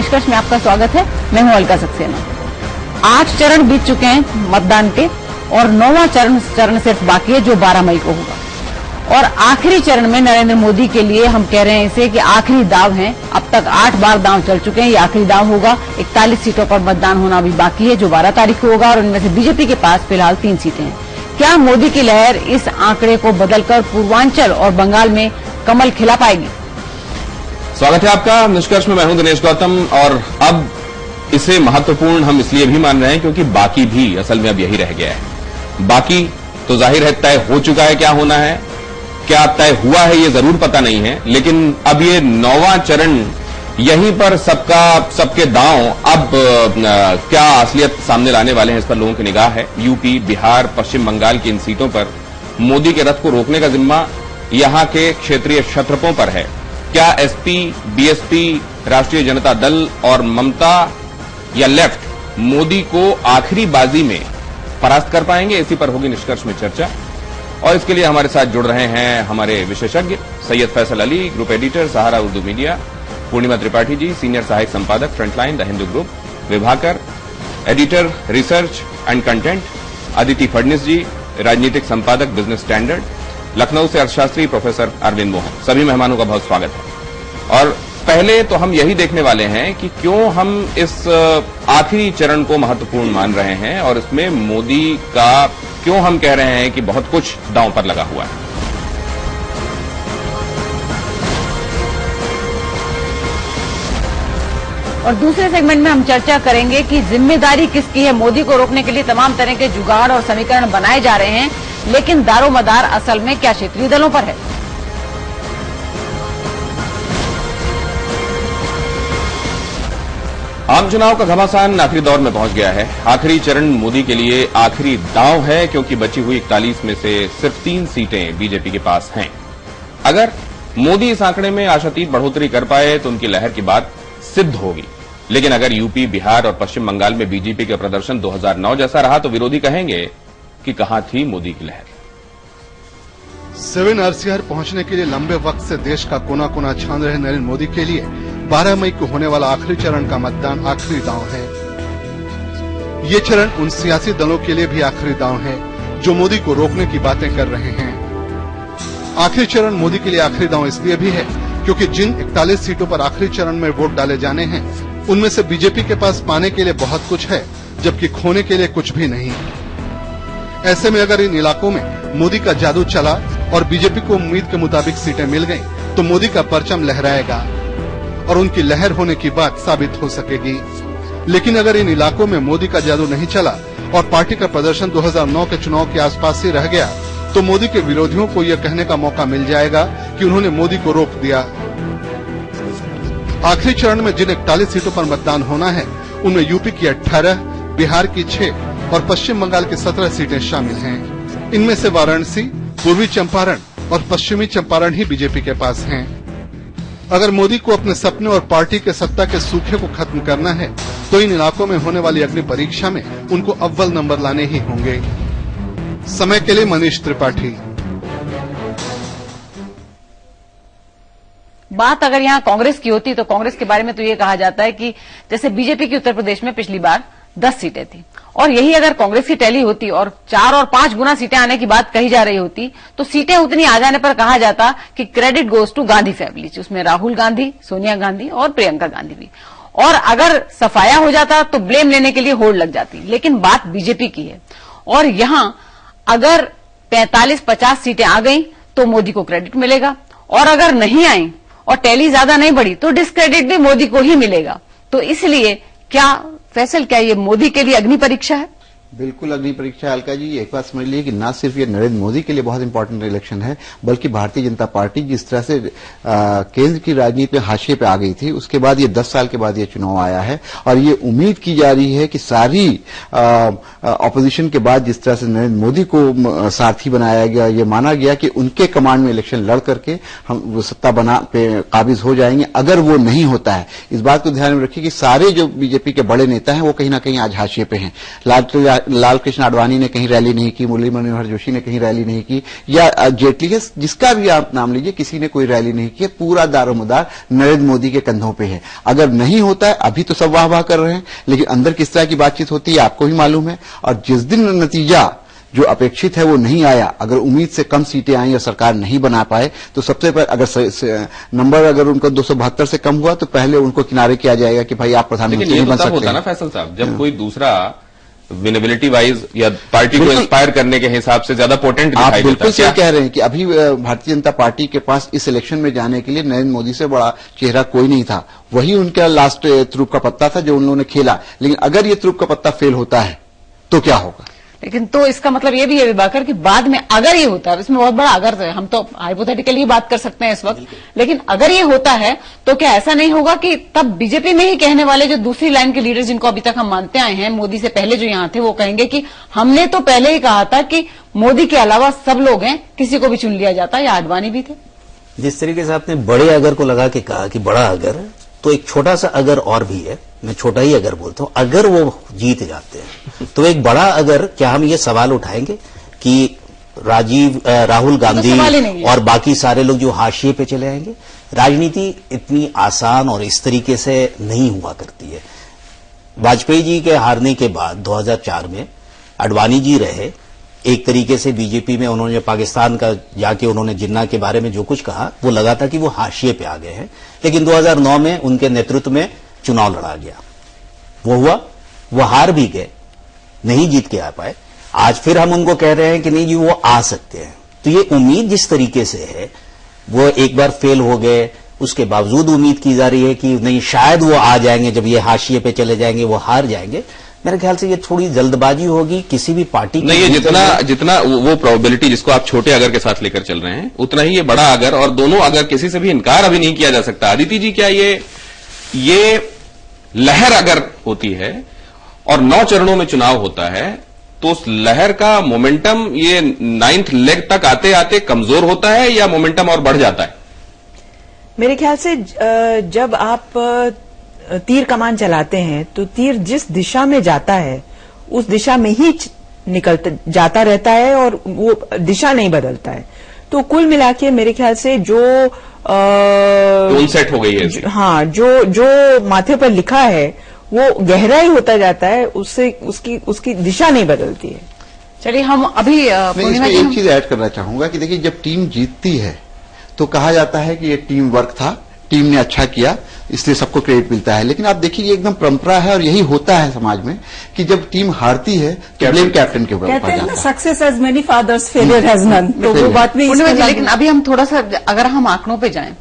निष्कर्ष में आपका स्वागत है। मैं हूं अलका सक्सेना। 8 चरण बीत चुके हैं मतदान के और 9वां चरण सिर्फ बाकी है, जो 12 मई को होगा। और आखिरी चरण में नरेंद्र मोदी के लिए हम कह रहे हैं इसे कि आखिरी दाव है। अब तक 8 बार दाव चल चुके हैं, ये आखिरी दाव होगा। 41 सीटों पर मतदान होना अभी बाकी है, जो 12 तारीख को होगा, और इनमें से बीजेपी के पास फिलहाल 3 सीटें हैं। क्या मोदी की लहर इस आंकड़े को बदलकर पूर्वांचल और बंगाल में कमल खिला पाएगी? स्वागत है आपका निष्कर्ष में। मैं हूं दिनेश गौतम, और अब इसे महत्वपूर्ण हम इसलिए भी मान रहे हैं क्योंकि बाकी भी असल में अब यही रह गया है। बाकी तो जाहिर है तय हो चुका है क्या होना है, क्या तय हुआ है ये जरूर पता नहीं है, लेकिन अब ये 9वां चरण यहीं पर सबके दांव अब क्या असलियत सामने लाने वाले हैं, इस पर लोगों की निगाह है। यूपी, बिहार, पश्चिम बंगाल की इन सीटों पर मोदी के रथ को रोकने का जिम्मा यहां के क्षेत्रीय क्षत्रपों पर है। क्या एसपी, बीएसपी, राष्ट्रीय जनता दल और ममता या लेफ्ट मोदी को आखिरी बाजी में परास्त कर पाएंगे? इसी पर होगी निष्कर्ष में चर्चा, और इसके लिए हमारे साथ जुड़ रहे हैं हमारे विशेषज्ञ Syed Faisal Ali, group editor, Sahara Urdu media, Purnima Tripathi ji, senior सहायक संपादक, Frontline, the Hindu group, Vibhakar, editor, research and content, Aditi Phadnis ji, राजनीतिक संपादक, बिजनेस स्टैंडर्ड, लखनऊ से अर्थशास्त्री प्रोफेसर अरविंद मोहन। सभी मेहमानों का बहुत स्वागत है। और पहले तो हम यही देखने वाले हैं कि क्यों हम इस आखिरी चरण को महत्वपूर्ण मान रहे हैं और इसमें मोदी का क्यों हम कह रहे हैं कि बहुत कुछ दांव पर लगा हुआ है। और दूसरे सेगमेंट में हम चर्चा करेंगे कि जिम्मेदारी किसकी है। मोदी को रोकने के लिए तमाम तरह के जुगाड़ और समीकरण बनाए जा रहे हैं, लेकिन दारोमदार असल में क्या क्षेत्रीय दलों पर है? आम चुनाव का घमासान आखिरी दौर में पहुंच गया है। आखिरी चरण मोदी के लिए आखिरी दांव है, क्योंकि बची हुई 41 में से सिर्फ 3 सीटें बीजेपी के पास हैं। अगर मोदी इस आंकड़े में आशातीत बढ़ोतरी कर पाए तो उनकी लहर की बात सिद्ध होगी, लेकिन अगर यूपी, बिहार और पश्चिम बंगाल में बीजेपी का प्रदर्शन 2009 जैसा रहा तो विरोधी कहेंगे कि कहां थी मोदी की लहर। 7 आरसीआर पहुंचने के लिए लंबे वक्त से देश का कोना कोना छान रहे नरेंद्र मोदी के लिए 12 मई को होने वाला आखिरी चरण का मतदान आखिरी दांव है। ये चरण उन सियासी दलों के लिए भी आखिरी दांव है जो मोदी को रोकने की बातें कर रहे हैं। आखिरी चरण मोदी के लिए आखिरी दांव इसलिए भी है क्योंकि जिन 41 सीटों पर आखिरी चरण में वोट डाले जाने हैं, उनमें से बीजेपी के पास पाने के लिए बहुत कुछ है, जबकि खोने के लिए कुछ भी नहीं। ऐसे में अगर इन इलाकों में मोदी का जादू चला और बीजेपी को उम्मीद के मुताबिक सीटें मिल गईं, तो मोदी का परचम लहराएगा और उनकी लहर होने की बात साबित हो सकेगी। लेकिन अगर इन इलाकों में मोदी का जादू नहीं चला और पार्टी का प्रदर्शन 2009 के चुनाव के आसपास ही रह गया, तो मोदी के विरोधियों को यह कहने का मौका मिल जाएगा कि उन्होंने मोदी को रोक दिया। आखिरी चरण में जिन 41 सीटों पर मतदान होना है, उनमें यूपी की 18, बिहार की 6 और पश्चिम बंगाल की 17 सीटें शामिल हैं। इनमें से वाराणसी, पूर्वी चंपारण और पश्चिमी चंपारण ही बीजेपी के पास हैं। अगर मोदी को अपने सपने और पार्टी के सत्ता के सूखे को खत्म करना है, तो इन इलाकों में होने वाली अग्नि परीक्षा में उनको अव्वल नंबर लाने ही होंगे। समय के लिए मनीष त्रिपाठी। बात अगर यहाँ कांग्रेस की होती तो कांग्रेस के बारे में तो ये कहा जाता है कि जैसे बीजेपी की उत्तर प्रदेश में पिछली बार 10 सीटें थी, और यही अगर कांग्रेस की टैली होती और 4 और 5 गुना सीटें आने की बात कही जा रही होती, तो सीटें उतनी आ जाने पर कहा जाता कि credit goes to Gandhi family, उसमें राहुल गांधी, सोनिया गांधी और प्रियंका गांधी भी। और अगर सफाया हो जाता तो ब्लेम लेने के लिए होड़ लग जाती। लेकिन बात बीजेपी की है, और यहां अगर 45-50 सीटें आ गई तो मोदी को क्रेडिट मिलेगा, और अगर नहीं आई और टैली ज्यादा नहीं बढ़ी तो डिस्क्रेडिट भी मोदी को ही मिलेगा। तो इसलिए क्या फैसल, क्या ये मोदी के लिए अग्नि परीक्षा है? बिल्कुल अग्नि परीक्षा है अलका जी। एक बात समझ लीजिए कि न सिर्फ ये नरेंद्र मोदी के लिए बहुत इंपॉर्टेंट इलेक्शन है, बल्कि भारतीय जनता पार्टी जिस तरह से केंद्र की राजनीति में हाशिए पे आ गई थी, उसके बाद ये 10 साल के बाद ये चुनाव आया है, और ये उम्मीद की जा रही है कि सारी ऑपोजिशन के बाद जिस तरह से नरेंद्र मोदी को सारथी बनाया गया, ये माना गया कि उनके कमांड में इलेक्शन लड़ करके हम सत्ता बना पे काबिज हो जाएंगे। अगर वो नहीं होता है, इस बात को ध्यान में रखिए कि सारे जो बीजेपी के बड़े नेता हैं वो कहीं ना कहीं आज हाशिए पे हैं। लाल कृष्ण आडवाणी ने कहीं रैली नहीं की, मुरली मनोहर जोशी ने कहीं रैली नहीं की, या जेटली है, जिसका भी आप नाम लीजिए, किसी ने कोई रैली नहीं की। पूरा दारोमदार नरेंद्र मोदी के कंधों पे है। अगर नहीं होता है, अभी तो सब वाह वाह कर रहे हैं, लेकिन अंदर किस तरह की बातचीत होती है आपको भी मालूम है। और जिस दिन नतीजा जो अपेक्षित है वो नहीं आया, अगर उम्मीद से कम सीटें आई और सरकार नहीं बना पाए, तो सबसे पहले अगर नंबर अगर उनका 272 से कम हुआ तो पहले उनको किनारे किया जाएगा कि भाई आप प्रधानमंत्री नहीं बन सकते। होता ना फैसल साहब, जब कोई दूसरा विनेबिलिटी वाइज या पार्टी को इंस्पायर करने के हिसाब से ज्यादा पोटेंट दिखाई देता है। आप बिल्कुल सही कह रहे हैं कि अभी भारतीय जनता पार्टी के पास इस इलेक्शन में जाने के लिए नरेंद्र मोदी से बड़ा चेहरा कोई नहीं था। वही उनका लास्ट त्रुप का पत्ता था जो उन्होंने खेला। लेकिन अगर ये त्रुप का पत्ता फेल होता है तो क्या होगा? लेकिन तो इसका मतलब ये भी है दिवाकर कि बाद में अगर ये होता है, इसमें बहुत बड़ा अगर है, हम तो हाइपोथेटिकली बात कर सकते हैं इस वक्त, लेकिन अगर ये होता है तो क्या ऐसा नहीं होगा कि तब बीजेपी में ही कहने वाले जो दूसरी लाइन के लीडर जिनको अभी तक हम मानते आए हैं, मोदी से पहले जो यहां थे, वो कहेंगे कि हमने तो पहले ही कहा था कि मोदी के अलावा सब लोग हैं, किसी को भी चुन लिया जाता, या आडवाणी भी थे। जिस तरीके से आपने बड़े अगर को लगा के कहा कि बड़ा अगर, तो एक छोटा सा अगर और भी है, मैं छोटा ही अगर बोलता हूं, अगर वो जीत जाते हैं तो एक बड़ा अगर, क्या हम ये सवाल उठाएंगे कि राहुल गांधी और बाकी सारे लोग जो हाशिए पे चले आएंगे? राजनीति इतनी आसान और इस तरीके से नहीं हुआ करती है। वाजपेयी जी के हारने के बाद 2004 में आडवाणी जी रहे, एक तरीके से बीजेपी में उन्होंने पाकिस्तान का जाके उन्होंने जिन्ना के बारे में जो कुछ कहा, वो लगा था कि वो हाशिए पे आ गए हैं। लेकिन 2009 में उनके नेतृत्व में चुनाव लड़ा गया, वो हुआ, वो हार भी गए, नहीं जीत के आ पाए। आज फिर हम उनको कह रहे हैं कि नहीं जी वो आ सकते हैं। तो ये उम्मीद जिस तरीके से है, वो एक बार फेल हो गए, उसके बावजूद उम्मीद की जा रही है कि नहीं शायद वो आ जाएंगे, जब ये हाशिए पे चले जाएंगे वो हार जाएंगे। मेरे ख्याल से ये थोड़ी जल्दबाजी होगी किसी भी पार्टी की। नहीं, ये जितना वो प्रोबेबिलिटी जिसको आप छोटे अगर के साथ लेकर चल रहे हैं, उतना ही ये बड़ा अगर, और दोनों अगर किसी से भी इनकार अभी नहीं किया जा सकता। अदिति जी, क्या ये लहर अगर होती है और 9 चरणों में चुनाव होता है, तो उस लहर का मोमेंटम ये 9th लेग तक आते आते कमजोर होता है या मोमेंटम और बढ़ जाता है? मेरे ख्याल से जब आप तीर कमान चलाते हैं तो तीर जिस दिशा में जाता है उस दिशा में ही निकलता जाता रहता है और वो दिशा नहीं बदलता है। तो कुल मिला के मेरे ख्याल से जो टोन सेट हो गई है, हाँ, जो माथे पर लिखा है वो गहरा ही होता जाता है, उससे उसकी दिशा नहीं बदलती है। चलिए हम अभी मैं इसमें एक चीज ऐड करना चाहूंगा कि देखिए, जब टीम जीतती है तो कहा जाता है कि ये टीम वर्क था, टीम ने अच्छा किया, इसलिए सबको क्रेडिट मिलता है। लेकिन आप देखिए, ये एकदम परंपरा है और यही होता है समाज में कि जब टीम हारती है तो ब्लेम कैप्टन के ऊपर कहते हैं ना, success has many fathers, failure has none. तो वो बात भी, लेकिन अभी हम थोड़ा सा अगर हम आंकड़ों पे जाएं,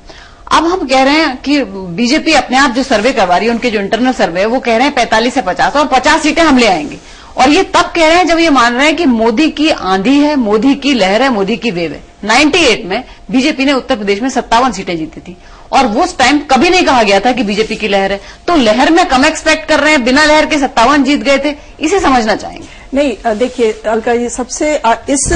अब हम कह रहे हैं कि बीजेपी अपने आप जो सर्वे करवा रही है, उनके जो इंटरनल सर्वे है, वो कह रहे हैं 45 से 50 और 50 सीटें हम ले आएंगे। और ये तब कह रहे हैं जब ये मान रहे हैं कि मोदी की आंधी है, मोदी की लहर है, मोदी की वेव है। 98 में बीजेपी ने उत्तर प्रदेश में 57 सीटें जीती थी और वो उस टाइम कभी नहीं कहा गया था कि बीजेपी की लहर है। तो लहर में कम एक्सपेक्ट कर रहे हैं, बिना लहर के 57 जीत गए थे, इसे समझना चाहेंगे। नहीं, देखिए अलका जी, सबसे इस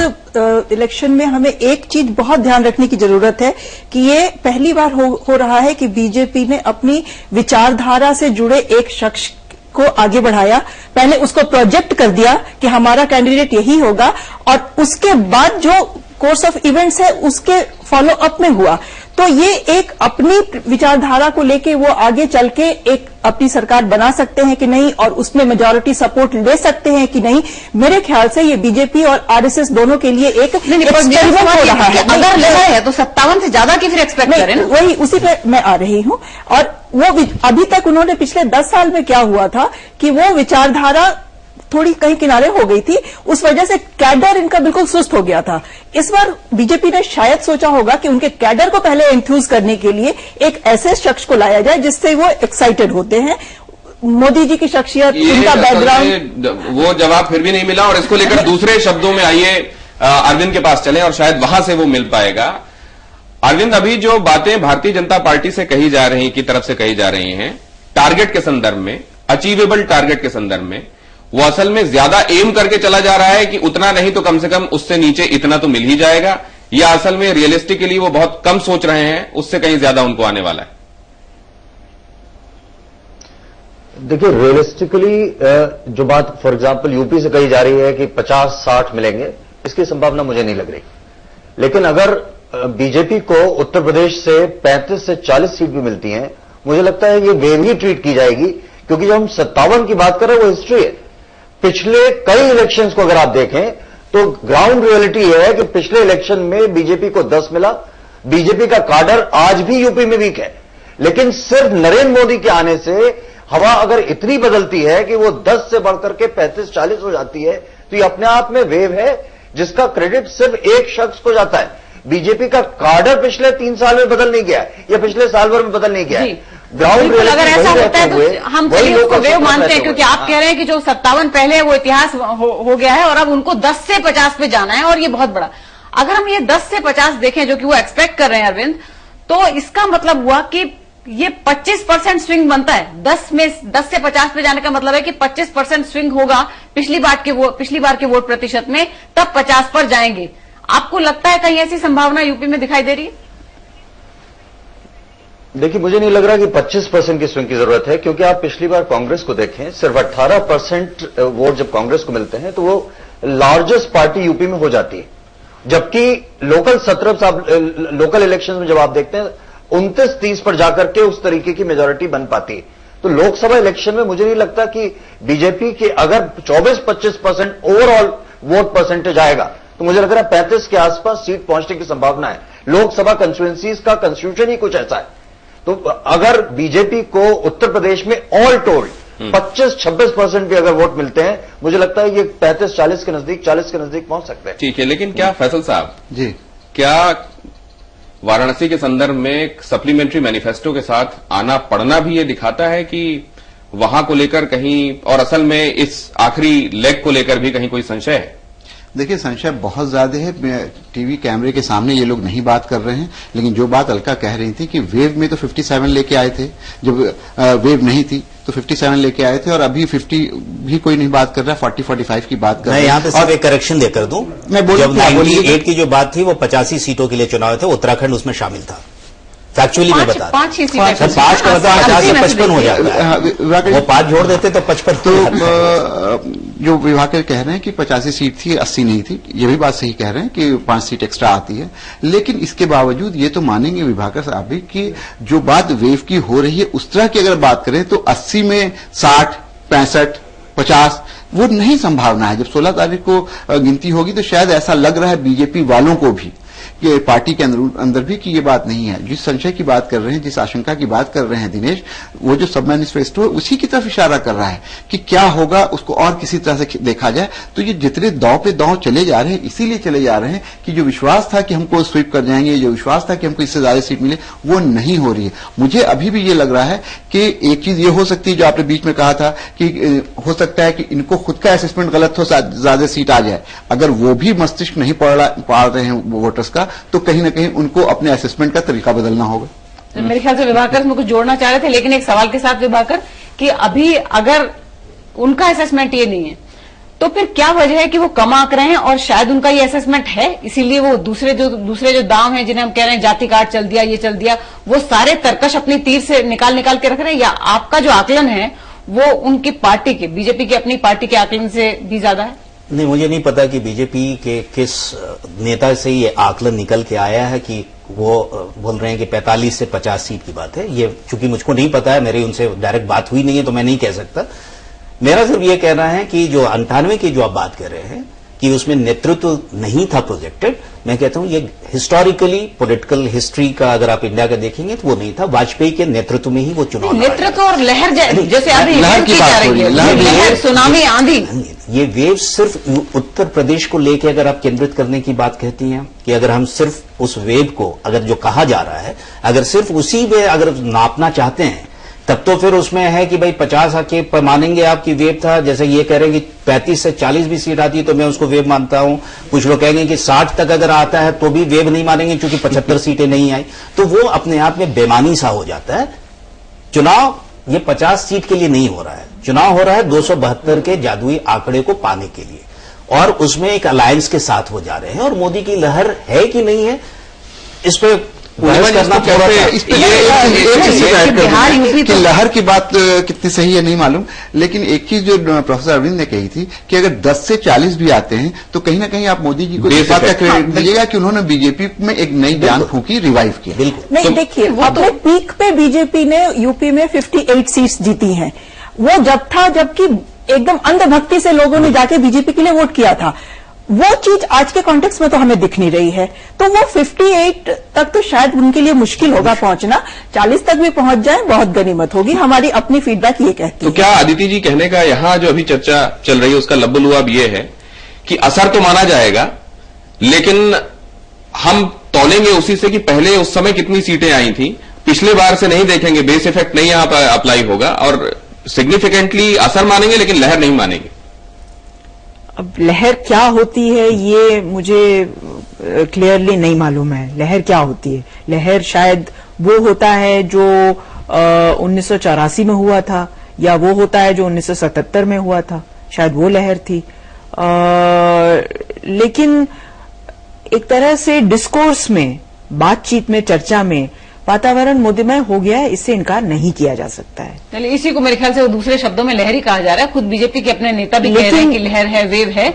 इलेक्शन में हमें एक चीज बहुत ध्यान रखने की जरूरत है कि ये पहली बार हो रहा है कि बीजेपी ने अपनी विचारधारा से जुड़े एक शख्स को आगे बढ़ाया, पहले उसको प्रोजेक्ट कर दिया कि हमारा कैंडिडेट यही होगा, और उसके बाद जो कोर्स ऑफ इवेंट्स है उसके फॉलो अप में हुआ। तो ये एक अपनी विचारधारा को लेके वो आगे चल के एक अपनी सरकार बना सकते हैं कि नहीं, और उसमें मेजॉरिटी सपोर्ट ले सकते हैं कि नहीं। मेरे ख्याल से ये बीजेपी और आरएसएस दोनों के लिए एक एक्सपेरिमेंट हो रहा है। अगर लहर है तो 57 से ज्यादा की फिर एक्सपेक्ट करें ना। वही उसी पे मैं आ रही हूं। और वो अभी तक उन्होंने पिछले 10 साल में क्या हुआ था कि वो विचारधारा थोड़ी कहीं किनारे हो गई थी, उस वजह से कैडर इनका बिल्कुल सुस्त हो गया था। इस बार बीजेपी ने शायद सोचा होगा कि उनके कैडर को पहले इंफ्यूज करने के लिए एक ऐसे शख्स को लाया जाए जिससे वो एक्साइटेड होते हैं। मोदी जी की शख्सियत, उनका बैकग्राउंड, वो जवाब फिर भी नहीं मिला। और इसको लेकर दूसरे शब्दों में आइए अरविंद के पास चलें और शायद वहां से वो मिल पाएगा। अरविंद, अभी जो बातें भारतीय जनता पार्टी से कही जा रही, की तरफ से कही जा रही हैं टारगेट के संदर्भ में, अचीवेबल टारगेट के संदर्भ में, वो असल में ज्यादा एम करके चला जा रहा है कि उतना नहीं तो कम से कम उससे नीचे इतना तो मिल ही जाएगा, या असल में रियलिस्टिकली वो बहुत कम सोच रहे हैं, उससे कहीं ज्यादा उनको आने वाला है? देखिए, रियलिस्टिकली जो बात फॉर एग्जांपल यूपी से कही जा रही है कि 50-60 मिलेंगे, इसकी संभावना मुझे नहीं लग रही। लेकिन अगर बीजेपी को उत्तर प्रदेश से 35 से 40 सीट भी मिलती हैं, मुझे लगता है ये वेव ही ट्रीट की जाएगी, क्योंकि जब हम 57 की बात कर रहे हैं वो हिस्ट्री है। पिछले कई इलेक्शंस को अगर आप देखें तो ग्राउंड रियलिटी यह है कि पिछले इलेक्शन में बीजेपी को 10 मिला। बीजेपी का काडर आज भी यूपी में वीक है, लेकिन सिर्फ नरेंद्र मोदी के आने से हवा अगर इतनी बदलती है कि वो 10 से बढ़कर के 35-40 हो जाती है, तो ये अपने आप में वेव है जिसका क्रेडिट सिर्फ एक शख्स को जाता है। बीजेपी का काडर पिछले 3 साल में बदल नहीं गया है या पिछले साल भर में बदल नहीं गया है। ग्राउंड अगर ऐसा होता है तो हम चलिए उसको वेव मानते हैं, क्योंकि आप कह रहे हैं कि जो 57 पहले वो इतिहास हो गया है और अब उनको 10 से 50 पे जाना है, और ये बहुत बड़ा। अगर हम ये 10 से 50 देखें जो कि वो एक्सपेक्ट कर रहे हैं अरविंद, तो इसका मतलब हुआ कि ये 25% स्विंग बनता है। 10 से 50 पे जाने का मतलब है कि 25% स्विंग होगा पिछली बार के वोट प्रतिशत में, तब 50 पर जाएंगे। आपको लगता है कहीं ऐसी संभावना यूपी में दिखाई दे रही है? देखिए, मुझे नहीं लग रहा कि 25% की स्विंग की जरूरत है, क्योंकि आप पिछली बार कांग्रेस को देखें, सिर्फ 18% वोट जब कांग्रेस को मिलते हैं तो वो लार्जेस्ट पार्टी यूपी में हो जाती है। जबकि लोकल इलेक्शन में जब आप देखते हैं 29-30 पर जाकर के उस तरीके की मेजोरिटी बन पाती है। तो लोकसभा इलेक्शन में मुझे नहीं लगता कि बीजेपी के अगर 24-25% ओवरऑल वोट परसेंटेज आएगा तो मुझे लग रहा है 35 के आसपास सीट पहुंचने की संभावना है। लोकसभा कंस्टिट्यूएंसीज का कंस्टिट्यूशन ही कुछ ऐसा है। तो अगर बीजेपी को उत्तर प्रदेश में ऑल टोल्ड 25-26% भी अगर वोट मिलते हैं, मुझे लगता है ये 35-40 के नजदीक 40 के नजदीक पहुंच सकते हैं। ठीक है, लेकिन क्या फैसल साहब जी, क्या वाराणसी के संदर्भ में सप्लीमेंट्री मैनिफेस्टो के साथ आना पड़ना भी ये दिखाता है कि वहां को लेकर कहीं, और असल में इस आखिरी लेग को लेकर भी कहीं कोई संशय है? देखिए, संशय बहुत ज्यादा है। टीवी कैमरे के सामने ये लोग नहीं बात कर रहे हैं, लेकिन जो बात अलका कह रही थी कि वेव में तो 57 लेके आए थे, जब वेव नहीं थी तो 57 लेके आए थे, और अभी 50 भी कोई नहीं बात कर रहा, 40-45 की बात कर रहा है। मैं यहाँ पे सिर्फ एक करेक्शन देकर दूं, मैं जब 98 की जो बात थी वो 85 सीटों के लिए चुनाव थे, उत्तराखंड उसमें शामिल था। फैक्चुअली मैं बता 5 ही 5 का मतलब 50 से 55 हो जाता है। वो 5 जोड़ देते तो 55। तो जो विभाकर कह रहे हैं कि 85 सीट थी, 80 नहीं थी, ये भी बात सही कह रहे हैं कि 5 सीट एक्स्ट्रा आती है। लेकिन इसके बावजूद ये तो मानेंगे विभाकर साहब भी कि जो बात वेव की हो रही है उस तरह की अगर बात करें तो 80 में 60, 65, 50 वो नहीं संभावना है। जब 16 तारीख को गिनती होगी तो शायद ऐसा लग रहा है बीजेपी वालों को भी कि पार्टी के अंदर भी कि ये बात नहीं है। जिस संशय की बात कर रहे हैं, जिस आशंका की बात कर रहे हैं दिनेश, वो जो सब मैनिफेस्टो है उसी की तरफ इशारा कर रहा है कि क्या होगा उसको और किसी तरह से देखा जाए। तो ये जितने दांव पे दांव चले जा रहे हैं, इसीलिए चले जा रहे हैं कि जो विश्वास था कि हमको स्वीप कर जाएंगे, जो विश्वास था कि हमको इससे ज्यादा सीट मिले, वो नहीं हो रही है। मुझे अभी भी ये लग रहा है कि एक चीज ये हो सकती है जो आपने बीच में कहा था कि हो सकता है कि इनको खुद का असेसमेंट गलत हो, ज्यादा सीट आ जाए। अगर वो भी मस्तिष्क नहीं पढ़ रहे हैं वोटर्स का, तो कहीं ना कहीं उनको अपने असेसमेंट का तरीका बदलना होगा। तो मेरे ख्याल से विभाकर इसमें कुछ जोड़ना चाह रहे थे, लेकिन एक सवाल के साथ विभाकर कि अभी अगर उनका असेसमेंट ये नहीं है तो फिर क्या वजह है कि वो कम आंक रहे हैं, और शायद उनका ये असेसमेंट है इसीलिए वो दूसरे जो दांव हैं जिन्हें हम कह रहे हैं जाति कार्ड चल दिया, ये चल दिया, वो सारे तरकश अपनी तीर से निकाल के रख रहे हैं, या आपका जो आकलन है वो उनकी पार्टी के, बीजेपी की अपनी पार्टी के आकलन से भी ज्यादा है? नहीं, मुझे नहीं पता कि बीजेपी के किस नेता से ये आकलन निकल के आया है कि वो बोल रहे हैं कि 45 से 50 सीट की बात है। ये चूंकि मुझको नहीं पता है, मेरी उनसे डायरेक्ट बात हुई नहीं है, तो मैं नहीं कह सकता। मेरा सिर्फ ये कहना है कि जो 98 की जो आप बात कर रहे हैं कि उसमें नेतृत्व नहीं था प्रोजेक्टेड, मैं कहता हूं ये हिस्टोरिकली पॉलिटिकल हिस्ट्री का अगर आप इंडिया का देखेंगे तो वो नहीं था। वाजपेयी के नेतृत्व में ही वो चुनाव नेतृत्व और लहर जैसे अभी लहर की जा रही है, लहर, सुनामी, आंधी, ये वेव सिर्फ उत्तर प्रदेश को लेकर अगर आप केंद्रित करने की बात कहती हैं कि अगर हम सिर्फ उस वेव को, अगर जो कहा जा रहा है, अगर सिर्फ उसी में अगर नापना चाहते हैं तब तो फिर उसमें है कि भाई 50 आके पर मानेंगे आपकी वेव था। जैसे ये कह रहे हैं कि 35 से 40 भी सीट आती है तो मैं उसको वेव मानता हूं। कुछ लोग कहेंगे कि 60 तक अगर आता है तो भी वेव नहीं मानेंगे क्योंकि 75 सीटें नहीं आई, तो वो अपने आप में बेमानी सा हो जाता है। चुनाव ये 50 सीट के लिए नहीं हो रहा है, चुनाव हो रहा है 272 के जादुई आंकड़े को पाने के लिए, और उसमें एक अलायंस के साथ हो जा रहे हैं। और मोदी की लहर है कि नहीं है, इस पे पूर्णिमा जी, इसको कैसे इस पे एक चीज ऐड कर बिहार, दूं यूपी कि तो- लहर की बात कितनी सही है नहीं मालूम, लेकिन एक चीज जो प्रोफेसर अरविंद ने कही थी कि अगर 10 से 40 भी आते हैं तो कहीं ना कहीं आप मोदी जी को इस बात का क्रेडिट दीजिएगा कि उन्होंने बीजेपी में एक नई जान फूंकी, रिवाइव किया। बिल्कुल। नहीं, देखिए, अपने पीक पे बीजेपी ने यूपी में 58 सीट्स जीती हैं। वो जब था जबकि एकदम अंधभक्ति से लोगों ने जाके बीजेपी के लिए वोट किया था। वो चीज आज के कॉन्टेक्स्ट में तो हमें दिख नहीं रही है। तो वो 58 तक तो शायद उनके लिए मुश्किल होगा पहुंचना। 40 तक भी पहुंच जाए बहुत गनीमत होगी। हमारी अपनी फीडबैक ये कहती तो है। क्या अदिति जी कहने का यहां जो अभी चर्चा चल रही है उसका लब्बुलुआब ये है कि असर तो माना जाएगा, लेकिन हम तौलेंगे उसी से कि पहले उस समय कितनी सीटें आई थी, पिछले बार से नहीं देखेंगे, बेस इफेक्ट नहीं यहां पर अप्लाई होगा और सिग्निफिकेंटली असर मानेंगे लेकिन लहर नहीं मानेंगे। अब लहर क्या होती है ये मुझे क्लियरली नहीं मालूम है। लहर क्या होती है? लहर शायद वो होता है जो 1984 में हुआ था, या वो होता है जो 1977 में हुआ था, शायद वो लहर थी। लेकिन एक तरह से डिस्कोर्स में, बातचीत में, चर्चा में वातावरण मोदीमय हो गया है, इससे इनकार नहीं किया जा सकता है। चलिए, इसी को मेरे ख्याल से वो दूसरे शब्दों में लहर ही कहा जा रहा है। खुद बीजेपी के अपने नेता भी कह रहे हैं कि लहर है, वेव है।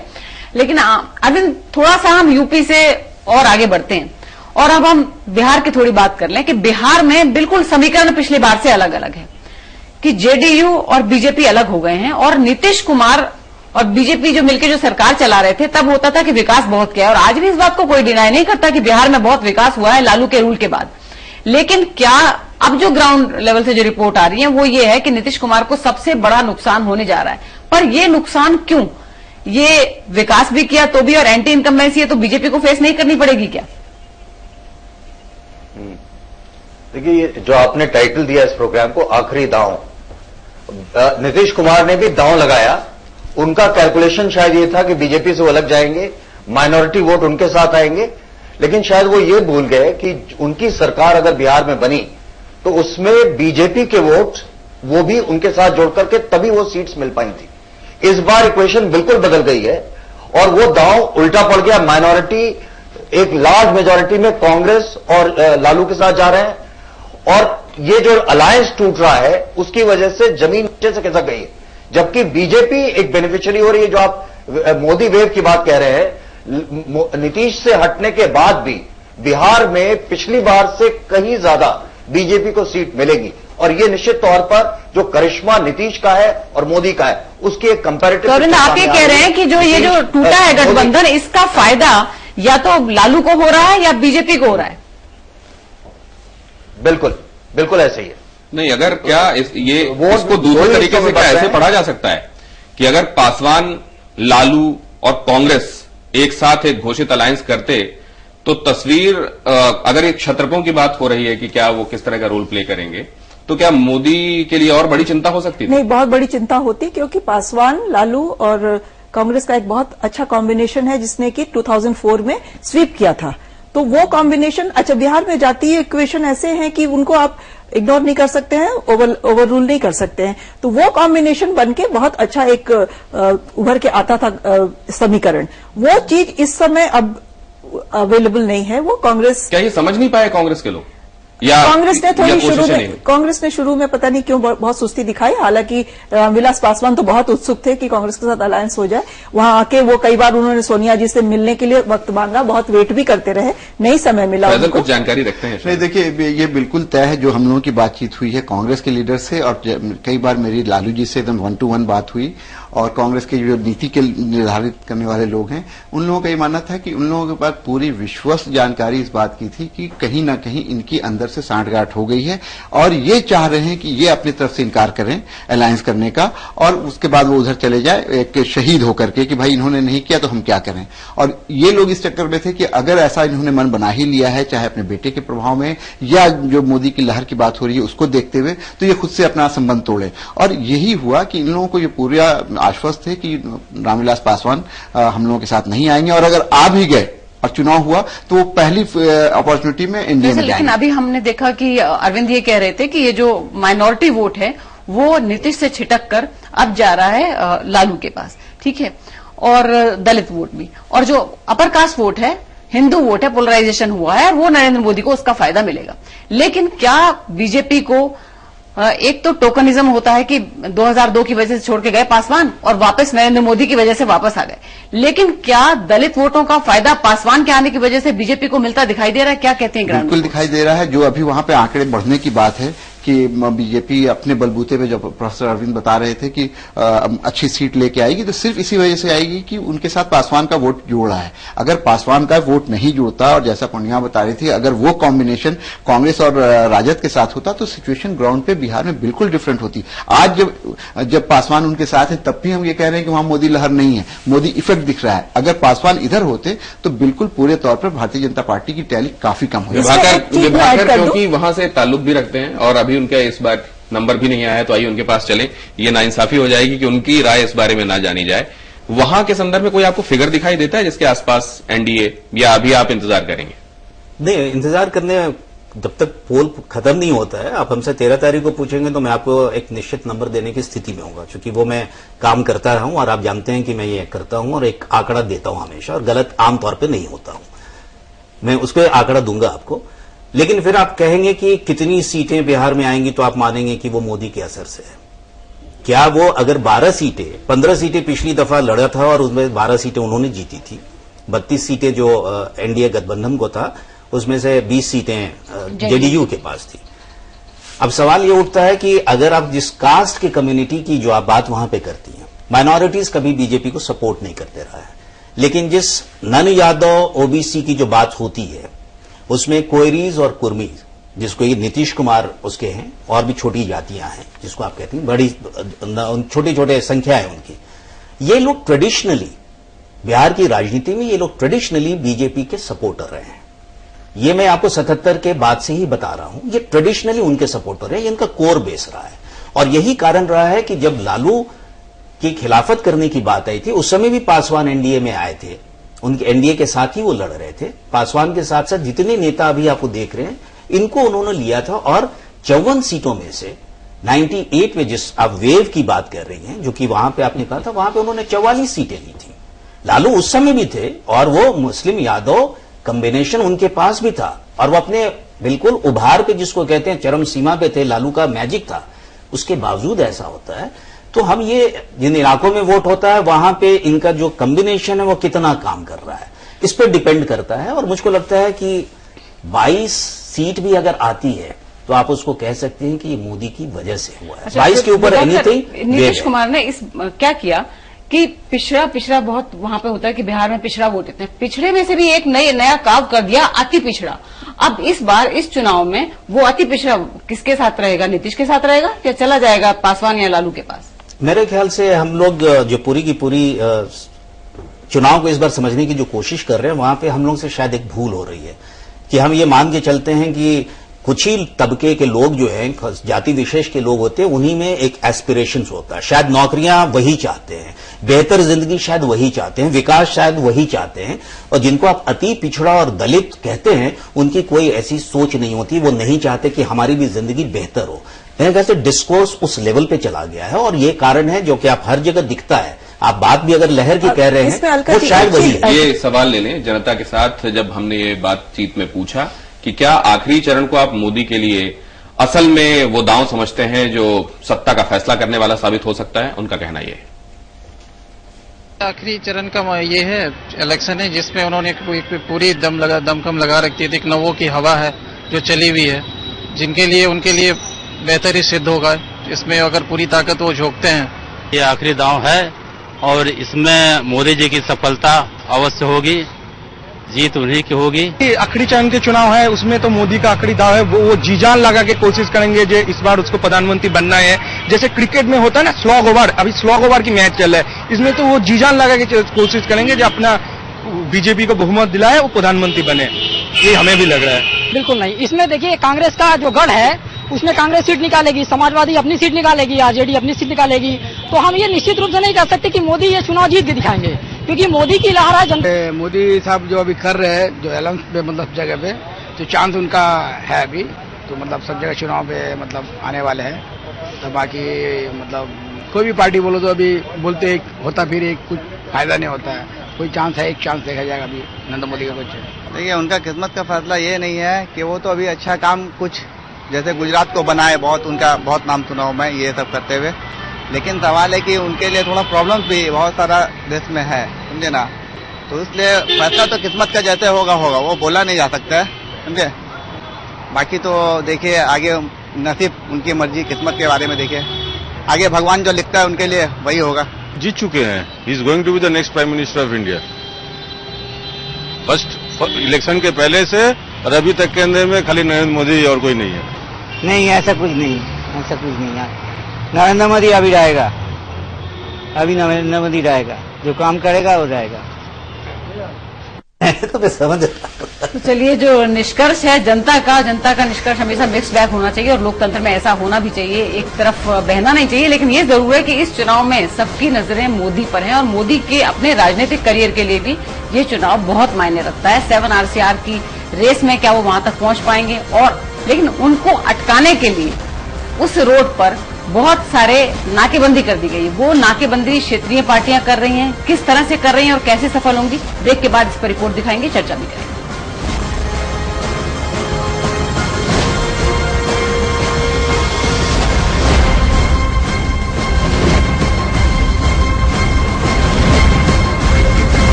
लेकिन अरविंद, थोड़ा सा हम यूपी से और आगे बढ़ते हैं और अब हम बिहार की थोड़ी बात कर लें कि बिहार में बिल्कुल समीकरण पिछली बार से अलग अलग है कि जेडीयू और बीजेपी अलग हो गए हैं और नीतीश कुमार और बीजेपी जो मिलकर जो सरकार चला रहे थे तब होता था कि विकास बहुत किया है और आज भी इस बात को कोई डिनाई नहीं करता कि बिहार में बहुत विकास हुआ है लालू के रूल के बाद। लेकिन क्या अब जो ग्राउंड लेवल से जो रिपोर्ट आ रही है वो ये है कि नीतीश कुमार को सबसे बड़ा नुकसान होने जा रहा है। पर ये नुकसान क्यों? ये विकास भी किया तो भी और एंटी इनकम्बेंसी है तो बीजेपी को फेस नहीं करनी पड़ेगी क्या? देखिए, ये जो आपने टाइटल दिया इस प्रोग्राम को, आखिरी दांव, नीतीश कुमार ने भी दांव लगाया। उनका कैलकुलेशन शायद ये था कि बीजेपी से वो अलग जाएंगे, माइनॉरिटी वोट उनके साथ आएंगे, लेकिन शायद वो ये भूल गए कि उनकी सरकार अगर बिहार में बनी तो उसमें बीजेपी के वोट वो भी उनके साथ जोड़ करके तभी वो सीट्स मिल पाई थी। इस बार इक्वेशन बिल्कुल बदल गई है और वो दांव उल्टा पड़ गया। माइनॉरिटी एक लार्ज मेजॉरिटी में कांग्रेस और लालू के साथ जा रहे हैं और ये जो अलायंस टूट रहा है उसकी वजह से जमीन नीचे से खिसक गई है, जबकि बीजेपी एक बेनिफिशियरी हो रही है। जो आप मोदी वेव की बात कह रहे हैं, नीतीश से हटने के बाद भी बिहार में पिछली बार से कहीं ज्यादा बीजेपी को सीट मिलेगी और ये निश्चित तौर पर जो करिश्मा नीतीश का है और मोदी का है उसकी एक कंपैरेटिव। तो अरविंद, आप ये कह रहे हैं कि जो ये जो टूटा है गठबंधन, इसका फायदा या तो लालू को हो रहा है या बीजेपी को हो रहा है? बिल्कुल बिल्कुल ऐसे ही है। नहीं, अगर क्या इसको दूसरे तरीके से क्या ऐसे पढ़ा जा सकता है कि अगर पासवान, लालू और कांग्रेस एक साथ एक घोषित अलायंस करते तो तस्वीर, अगर एक क्षत्रपों की बात हो रही है कि क्या वो किस तरह का रोल प्ले करेंगे, तो क्या मोदी के लिए और बड़ी चिंता हो सकती थी? नहीं, बहुत बड़ी चिंता होती, क्योंकि पासवान, लालू और कांग्रेस का एक बहुत अच्छा कॉम्बिनेशन है जिसने कि 2004 में स्वीप किया था। तो वो कॉम्बिनेशन, अच्छा, बिहार में जातीय इक्वेशन ऐसे हैं कि उनको आप इग्नोर नहीं कर सकते हैं, ओवर रूल नहीं कर सकते हैं। तो वो कॉम्बिनेशन बनके बहुत अच्छा एक उभर के आता था समीकरण। वो चीज इस समय अब अवेलेबल नहीं है। वो कांग्रेस, क्या ये समझ नहीं पाए कांग्रेस के लोग या कांग्रेस ने थोड़ी शुरू में शुरू में पता नहीं क्यों बहुत सुस्ती दिखाई। हालांकि रामविलास पासवान तो बहुत उत्सुक थे कि कांग्रेस के साथ अलायंस हो जाए। वहां आके वो कई बार उन्होंने सोनिया जी से मिलने के लिए वक्त मांगा, बहुत वेट भी करते रहे, नहीं समय मिला उनको। कुछ जानकारी रखते हैं? नहीं, देखिए, ये बिल्कुल तय है जो हम लोगों की बातचीत हुई है कांग्रेस के लीडर से, और कई बार मेरी लालू जी से एकदम 1-to-1 बात हुई, और कांग्रेस के जो नीति के निर्धारित करने वाले लोग हैं उन लोगों का ये मानना था कि उन लोगों के पास पूरी विश्वस्त जानकारी इस बात की थी कि कहीं ना कहीं इनकी अंदर से सांठगांठ हो गई है और ये चाह रहे हैं कि ये अपनी तरफ से इनकार करें अलायंस करने का और उसके बाद वो उधर चले जाए एक शहीद होकर के कि भाई इन्होंने नहीं किया तो हम क्या करें। और ये लोग इस चक्कर में थे कि अगर ऐसा इन्होंने मन बना ही लिया है, चाहे अपने बेटे के प्रभाव में या जो मोदी की लहर की बात हो रही है उसको देखते हुए, तो ये खुद से अपना संबंध तोड़े। और यही हुआ कि इन लोगों को ये पूरा आश्वस्त थे कि रामविलास पासवान हम लोगों के साथ नहीं आएंगे, और अगर आ भी गए और चुनाव हुआ तो वो पहली अपॉर्चुनिटी में इंडिया में जाएंगे। लेकिन अभी हमने देखा कि अरविंद ये कह रहे थे कि ये जो माइनॉरिटी वोट है वो नीतीश से छिटक कर अब जा रहा है लालू के पास, ठीक है, और दलित वोट भी, और जो अपर कास्ट वोट है हिंदू वोट है, पोलराइजेशन हुआ है और वो नरेंद्र मोदी को उसका फायदा मिलेगा। लेकिन क्या बीजेपी को एक तो टोकनिज्म होता है कि 2002 की वजह से छोड़ के गए पासवान और वापस नरेंद्र मोदी की वजह से वापस आ गए, लेकिन क्या दलित वोटों का फायदा पासवान के आने की वजह से बीजेपी को मिलता दिखाई दे रहा है? क्या कहते हैं? बिल्कुल दिखाई दे रहा है। जो अभी वहां पे आंकड़े बढ़ने की बात है कि बीजेपी अपने बलबूते पे, जब प्रोफेसर अरविंद बता रहे थे कि अच्छी सीट लेके आएगी, तो सिर्फ इसी वजह से आएगी कि उनके साथ पासवान का वोट जुड़ रहा है। अगर पासवान का वोट नहीं जुड़ता और जैसा पूर्णिया बता रही थी, अगर वो कॉम्बिनेशन कांग्रेस और राजद के साथ होता तो सिचुएशन ग्राउंड पे बिहार में बिल्कुल डिफरेंट होती। आज जब पासवान उनके साथ है तब भी हम ये कह रहे हैं कि वहां मोदी लहर नहीं है, मोदी इफेक्ट दिख रहा है। अगर पासवान इधर होते तो बिल्कुल पूरे तौर पर भारतीय जनता पार्टी की टैली काफी कम हो जाती। विभाकर क्योंकि वहां से ताल्लुक भी रखते हैं और अभी उनका इस बार नंबर भी नहीं आया है, तो आइए उनके पास चले। ये नाइंसाफी हो जाएगी कि उनकी राय इस बारे में ना जानी जाए। वहां के संदर्भ में कोई आपको फिगर दिखाई देता है जिसके आसपास एनडीए, या अभी आप इंतजार करेंगे? नहीं, इंतजार करने जब तक पोल खत्म नहीं होता है। आप हमसे 13 तारीख को पूछेंगे तो मैं आपको एक निश्चित नंबर देने की स्थिति में होगा, क्योंकि वो मैं काम करता रहा हूं और आप जानते हैं कि मैं ये करता हूं और एक आंकड़ा देता हूं हमेशा, और गलत आमतौर पर नहीं होता हूं। मैं उसको आंकड़ा दूंगा आपको। लेकिन फिर आप कहेंगे कि कितनी सीटें बिहार में आएंगी, तो आप मानेंगे कि वो मोदी के असर से है। क्या वो अगर 12 सीटें, 15 सीटें पिछली दफा लड़ा था और उसमें 12 सीटें उन्होंने जीती थी, 32 सीटें जो एनडीए गठबंधन को था उसमें से 20 सीटें जेडीयू के पास थी। अब सवाल ये उठता है कि अगर आप जिस कास्ट की कम्युनिटी की जो आप बात वहां पे करती हैं, माइनॉरिटीज कभी बीजेपी को सपोर्ट नहीं करते रहा है, लेकिन जिस नन यादव ओबीसी की जो बात होती है उसमें कोयरीज और कुर्मीज, जिसको ये नीतीश कुमार उसके हैं, और भी छोटी जातियां हैं जिसको आप कहते हैं, बड़ी छोटे छोटे संख्या है उनकी, ये लोग ट्रेडिशनली बिहार की राजनीति में ये लोग ट्रेडिशनली बीजेपी के सपोर्टर रहे हैं। ये मैं आपको 77 के बाद से ही बता रहा हूं, ये ट्रेडिशनली उनके सपोर्टर है, ये इनका कोर बेस रहा है। और यही कारण रहा है कि जब लालू की खिलाफत करने की बात आई थी, उस समय भी पासवान एनडीए में आए थे, उनके एनडीए के साथ ही वो लड़ रहे थे। पासवान के साथ साथ जितने नेता अभी आपको देख रहे हैं, इनको उन्होंने लिया था, और 54 सीटों में से 98 में, जिस आप वेव की बात कर रही हैं, जो कि वहां पे आपने कहा था, वहां पे उन्होंने 44 सीटें ली थी। लालू उस समय भी थे और वो मुस्लिम यादव कॉम्बिनेशन उनके पास भी था, और वो अपने बिल्कुल उभार पे, जिसको कहते हैं चरम सीमा पे थे, लालू का मैजिक था। उसके बावजूद ऐसा होता है, तो हम ये जिन इलाकों में वोट होता है वहां पे इनका जो कॉम्बिनेशन है वो कितना काम कर रहा है, इस पर डिपेंड करता है। और मुझको लगता है कि 22 सीट भी अगर आती है तो आप उसको कह सकते हैं कि ये मोदी की वजह से हुआ है। 22 के ऊपर एनीथिंग। नीतीश कुमार ने इस क्या किया कि पिछड़ा बहुत वहां पे होता है कि बिहार में पिछड़ा वोट इतने, पिछड़े में से भी एक नया काव कर दिया, अति पिछड़ा। अब इस बार इस चुनाव में वो अति पिछड़ा किसके साथ रहेगा? नीतीश के साथ रहेगा या चला जाएगा पासवान या लालू के पास? मेरे ख्याल से हम लोग जो पूरी की पूरी चुनाव को इस बार समझने की जो कोशिश कर रहे हैं, वहां पे हम लोग से शायद एक भूल हो रही है कि हम ये मान के चलते हैं कि कुछ ही तबके के लोग जो हैं, जाति विशेष के लोग होते हैं, उन्हीं में एक एस्पिरेशंस होता है। शायद नौकरियां वही चाहते हैं, बेहतर जिंदगी शायद वही चाहते हैं, विकास शायद वही चाहते हैं, और जिनको आप अति पिछड़ा और दलित कहते हैं उनकी कोई ऐसी सोच नहीं होती। वो नहीं चाहते कि हमारी भी जिंदगी बेहतर हो। मेरे ख्याल से डिस्कोर्स उस लेवल पे चला गया है, और ये कारण है जो कि आप हर जगह दिखता है। आप बात भी अगर लहर की कह रहे हैं, वो शायद वही है। ये सवाल ले लें जनता के साथ, जब हमने ये बातचीत में पूछा कि क्या आखिरी चरण को आप मोदी के लिए असल में वो दांव समझते हैं जो सत्ता का फैसला करने वाला साबित हो सकता है, उनका कहना यह है। आखिरी चरण का ये है इलेक्शन है जिसमें उन्होंने पूरी दमखम लगा रखी थी। एक नवों की हवा है जो चली हुई है, जिनके लिए उनके लिए बेहतर ही सिद्ध होगा। इसमें अगर पूरी ताकत वो झोंकते हैं। ये आखिरी दांव है और इसमें मोदी जी की सफलता अवश्य होगी, जीत उन्हीं की होगी। आखिरी चरण के चुनाव है, उसमें तो मोदी का आखिरी दाव है। वो जी जान लगा के कोशिश करेंगे जो इस बार उसको प्रधानमंत्री बनना है। जैसे क्रिकेट में होता है ना स्लॉग ओवर, अभी स्लॉग ओवर की मैच चल रहा है, इसमें तो वो जी जान लगा के कोशिश करेंगे जो अपना बीजेपी को बहुमत दिलाए, वो प्रधानमंत्री बने। ये हमें भी लग रहा है। बिल्कुल नहीं। इसमें देखिए कांग्रेस का जो गढ़ है उसमें कांग्रेस सीट निकालेगी, समाजवादी अपनी सीट निकालेगी, आरजेडी अपनी सीट निकालेगी। तो हम ये निश्चित रूप से नहीं कह सकते कि मोदी ये चुनाव जीत के दिखाएंगे, क्योंकि मोदी की लहर है। मोदी साहब जो अभी कर रहे हैं, जो अलाउंस पे मतलब जगह पे तो चांस उनका है अभी, तो मतलब सब जगह चुनाव पे मतलब आने वाले हैं। तो बाकी मतलब कोई भी पार्टी बोलो तो अभी बोलते एक होता फिर एक कुछ फायदा नहीं होता है। कोई चांस है, एक चांस देखा जाएगा अभी नरेंद्र मोदी का कुछ। देखिए, उनका किस्मत का फैसला ये नहीं है कि वो तो अभी अच्छा काम कुछ जैसे गुजरात को बनाए, बहुत उनका बहुत नाम सुना हूं मैं ये सब करते हुए, लेकिन सवाल है कि उनके लिए थोड़ा प्रॉब्लम्स भी बहुत सारा देश में है, समझे ना। तो इसलिए फैसला तो किस्मत का जैसे होगा वो बोला नहीं जा सकता है, समझे। बाकी तो देखिए आगे नसीब, उनकी मर्जी, किस्मत के बारे में देखिए, आगे भगवान जो लिखता है उनके लिए वही होगा। जीत चुके हैं, he is going to be the next prime minister of India. First election के पहले से और अभी तक के अंदर में खाली नरेंद्र मोदी और कोई नहीं है। नहीं, ऐसा कुछ नहीं, ऐसा कुछ नहीं है। नरेंद्र मोदी अभी रहेगा, अभी नरेंद्र मोदी रहेगा, जो काम करेगा वो रहेगा। तो मैं समझ तो चलिए, जो निष्कर्ष है जनता का निष्कर्ष हमेशा मिक्स बैग होना चाहिए और लोकतंत्र में ऐसा होना भी चाहिए, एक तरफ बहना नहीं चाहिए। लेकिन ये जरूर है कि इस चुनाव में सबकी नजरें मोदी पर हैं और मोदी के अपने राजनीतिक करियर के लिए भी ये चुनाव बहुत मायने रखता है। 7 RCR की रेस में क्या वो वहां तक पहुंच पाएंगे, और लेकिन उनको अटकाने के लिए उस रोड पर बहुत सारे नाकेबंदी कर दी गई है। वो नाकेबंदी क्षेत्रीय पार्टियां कर रही हैं, किस तरह से कर रही हैं और कैसे सफल होंगी, ब्रेक के बाद इस पर रिपोर्ट दिखाएंगे, चर्चा भी करेंगे।